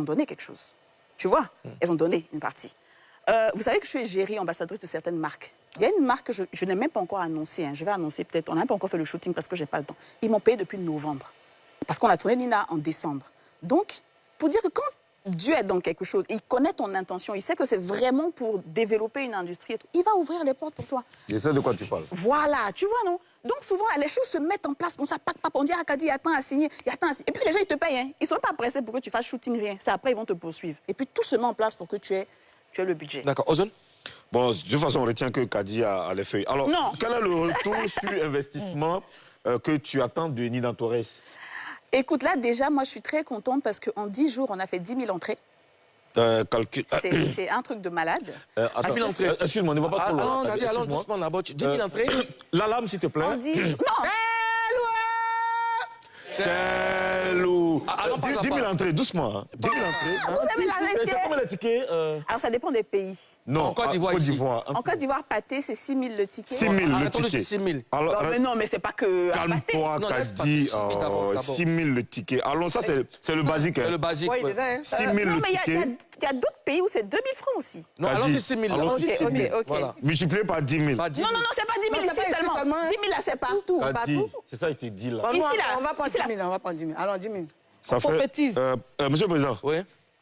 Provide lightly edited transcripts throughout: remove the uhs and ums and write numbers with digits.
ont donné quelque chose. Tu vois, elles ont donné une partie. Vous savez que je suis égérie, ambassadrice de certaines marques. Il y a une marque que je n'ai même pas encore annoncée. Hein. Je vais annoncer peut-être. On n'a même pas encore fait le shooting parce que je n'ai pas le temps. Ils m'ont payé depuis novembre. Parce qu'on a tourné Nina en décembre. Donc, pour dire que quand Dieu est dans quelque chose, il connaît ton intention, il sait que c'est vraiment pour développer une industrie et tout, il va ouvrir les portes pour toi. Je sais de quoi tu parles. Voilà, tu vois, non? Donc souvent, les choses se mettent en place, on s'appelle pas, on dit à Kadi, il y a tant à signer, il y a tant à signer. Et puis les gens, ils te payent, hein. Ils ne sont pas pressés pour que tu fasses shooting, rien. C'est après, ils vont te poursuivre. Et puis tout se met en place pour que tu aies le budget. D'accord. Ozone? Bon, de toute façon, on retient que Kadi a les feuilles. Alors, non. Quel est le retour sur investissement que tu attends de Nina Torres? Écoute, là, déjà, moi, je suis très contente parce qu'en 10 jours, on a fait 10 000 entrées. C'est un truc de malade. Excuse-moi, ne va pas trop loin. Allons doucement là-bas. 10 000 entrées. La lame, s'il te plaît. On dit... Non. C'est lourd. 10 000 entrées, doucement. 10 000 entrées. Vous avez la C'est combien les tickets Alors, ça dépend des pays. Non, en Côte d'Ivoire. En Côte d'Ivoire, pâté, c'est 6 000 le ticket. 6 000 le Arrêtons-le sur ticket. 6 000. Alors, non, mais c'est pas que... calme-toi, Kadi. 6 000 le ticket. Alors, ça, c'est le basique. C'est le basique. Oui, 6 000 non, le mais ticket. il y a d'autres pays où c'est 2 000 francs aussi. Non, allons sur 6 000. Ok. Voilà. Multiplié par 10 000. Pas 10 000. Non, c'est pas 10 000 ici seulement. 10 000 là, c'est partout. Kadi, c'est ça, il te dit là. Ici, là. On va prendre 10 000, on va prendre 10 000. Allons, 10 000. Ça fait... Monsieur le Président, Oui.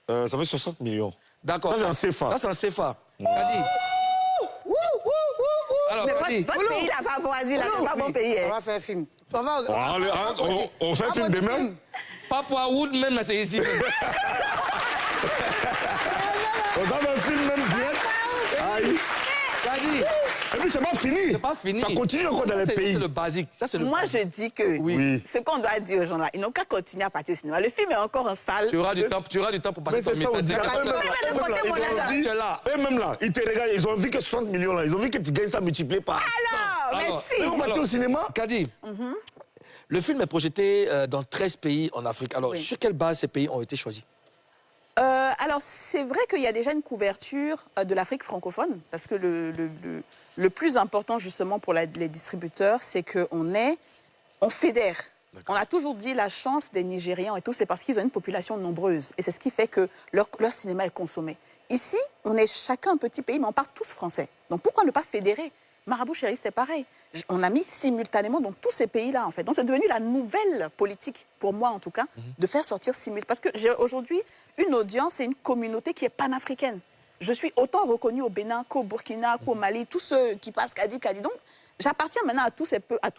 ça fait 60 millions. D'accord. Ça, c'est un CFA. Ça, c'est un CFA. Kadi. Alors, Mais Kadi. votre pays, là, par rapport à dire, là, c'est pas bon pays. On va faire un film. On fait un film demain. Pas pour Wood, même, mais c'est ici. On va faire un film même direct. Aïe. Kadi. Et puis, c'est pas fini. C'est pas fini. Ça continue encore dans les pays. C'est le basique. Ça, c'est le Moi, je dis que Oui. ce qu'on doit dire aux gens là, ils n'ont qu'à continuer à partir au cinéma. Le film est encore en salle. Tu auras du temps pour passer Mais ton c'est ça, on message. dit. Tu es là. Eux-mêmes là, ils te regardent, ils ont vu que 60 millions là, ils ont vu que tu gagnes ça multiplié par 100. Alors, mais si. Et on va aller au cinéma. Kadi, le film est projeté dans 13 pays en Afrique. Alors, sur quelle base ces pays ont été choisis? Alors, c'est vrai qu'il y a déjà une couverture de l'Afrique francophone, parce que le plus important, justement, pour les distributeurs, c'est qu'on fédère. On a toujours dit la chance des Nigérians et tout, c'est parce qu'ils ont une population nombreuse. Et c'est ce qui fait que leur cinéma est consommé. Ici, on est chacun un petit pays, mais on parle tous français. Donc, pourquoi ne pas fédérer? Marabout Chéri, c'était pareil. On a mis simultanément dans tous ces pays-là, en fait. Donc, c'est devenu la nouvelle politique, pour moi en tout cas, de faire sortir simultanément. Parce que j'ai aujourd'hui une audience et une communauté qui est panafricaine. Je suis autant reconnue au Bénin qu'au Burkina, qu'au Mali, tous ceux qui passent Kadi. Donc, j'appartiens maintenant à tout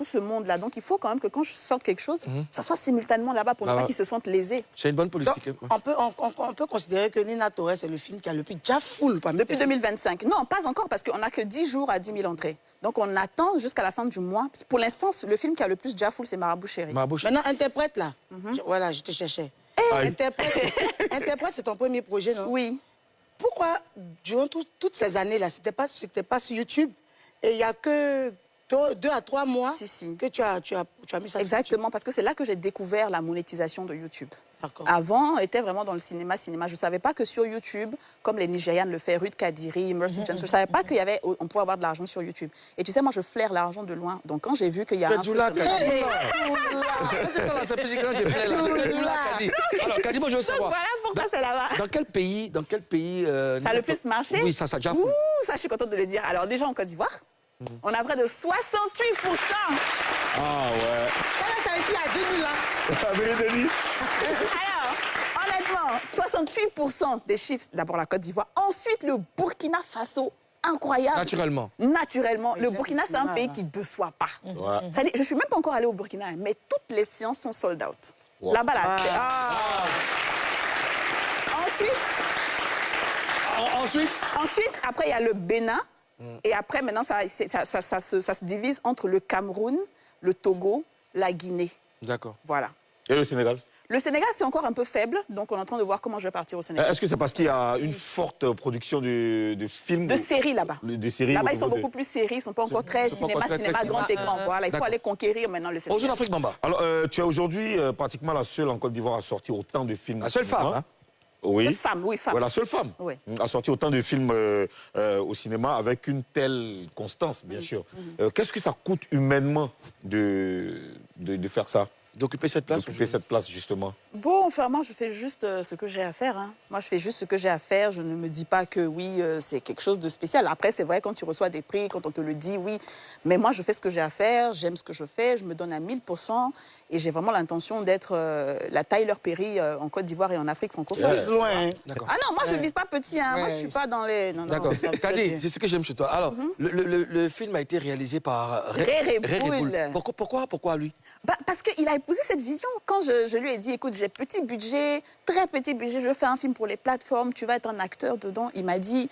ce monde-là. Donc, il faut quand même que quand je sorte quelque chose, ça soit simultanément là-bas pour ne pas qu'ils se sentent lésés. C'est une bonne politique. Donc, on peut considérer que Nina Torres est le film qui a le plus déjà full. Depuis 2025. Non, pas encore, parce qu'on n'a que 10 jours à 10 000 entrées. Donc, on attend jusqu'à la fin du mois. Pour l'instant, le film qui a le plus déjà full, c'est Marabout Chéri. Maintenant, interprète, là. Voilà, je te cherchais. Interprète, c'est ton premier projet, non? Oui. Pourquoi, durant toutes ces années-là, c'était pas sur YouTube, et il n'y a que 2 à 3 mois que tu as mis ça. Exactement, parce que c'est là que j'ai découvert la monétisation de YouTube. Avant, on était vraiment dans le cinéma. Je ne savais pas que sur YouTube, comme les Nigérianes le font, Ruth Kadiri, Mercy Johnson, je ne savais pas on pouvait avoir de l'argent sur YouTube. Et tu sais, moi, je flaire l'argent de loin. Donc, quand j'ai vu qu'il y a Alors, Kadi, moi, je veux savoir. Voilà pourquoi c'est là-bas. Dans quel pays ça a le plus marché? Oui, ça a déjà fait. Ça, je suis contente de le dire. Alors, déjà, en Côte d'Ivoire, on a près de 68%. Ah ouais. ça ici à 10 000 là. Alors, honnêtement, 68% des chiffres, d'abord la Côte d'Ivoire. Ensuite, le Burkina Faso, incroyable. Naturellement. Oui, le Burkina, c'est un pays qui ne déçoit pas. Ouais. Je ne suis même pas encore allée au Burkina, mais toutes les séances sont sold out. Wow. Là-bas, là. Ensuite, après, il y a le Bénin. Et après, maintenant, ça se divise entre le Cameroun, le Togo, la Guinée. D'accord. Voilà. Et le Sénégal? Le Sénégal, c'est encore un peu faible, donc on est en train de voir comment je vais partir au Sénégal. Est-ce que c'est parce qu'il y a une forte production de films? De séries là-bas. De séries. Là-bas, ils sont beaucoup plus séries, ils ne sont pas encore très cinéma grand écran. Voilà, il faut aller conquérir maintenant le Sénégal. Bonjour Afrique Bamba. Alors, tu es aujourd'hui pratiquement la seule en Côte d'Ivoire à sortir autant de films. La seule femme, hein? Oui. Femme. Ouais, la seule femme a sorti autant de films au cinéma avec une telle constance, bien sûr. Qu'est-ce que ça coûte humainement de faire ça? D'occuper cette place? D'occuper cette place, justement. Bon, enfin, moi, je fais juste ce que j'ai à faire. Hein. Moi, je fais juste ce que j'ai à faire. Je ne me dis pas que oui, c'est quelque chose de spécial. Après, c'est vrai, quand tu reçois des prix, quand on te le dit, oui. Mais moi, je fais ce que j'ai à faire. J'aime ce que je fais. Je me donne à 1000%. Et j'ai vraiment l'intention d'être la Tyler Perry en Côte d'Ivoire et en Afrique francophone. Plus loin. Hein. Ah non, moi, je ne vise pas petit. Hein. Moi, je ne suis pas dans les... D'accord. Kadi, c'est ce que j'aime chez toi. Alors, le film a été réalisé par Ré Boul. Pourquoi lui? Parce qu'il a épousé cette vision. Quand je lui ai dit, écoute, j'ai petit budget, très petit budget, je fais un film pour les plateformes, tu vas être un acteur dedans. Il m'a dit,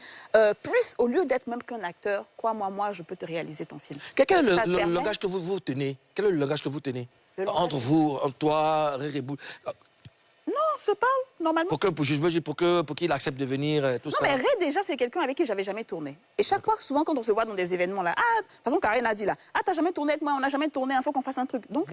plus, au lieu d'être même qu'un acteur, crois-moi, moi, je peux te réaliser ton film. Quel est le langage que vous tenez? Quel est le langage que vous tenez entre vous, entre toi, Ré Boul? Non, on se parle, normalement. Pour qu'il accepte de venir, tout ça. Non, mais Ré, déjà, c'est quelqu'un avec qui j'avais jamais tourné. Et chaque fois, souvent, quand on se voit dans des événements, là, de toute façon, Karen a dit, là, ah, t'as jamais tourné avec moi, on n'a jamais tourné, il faut qu'on fasse un truc. Donc,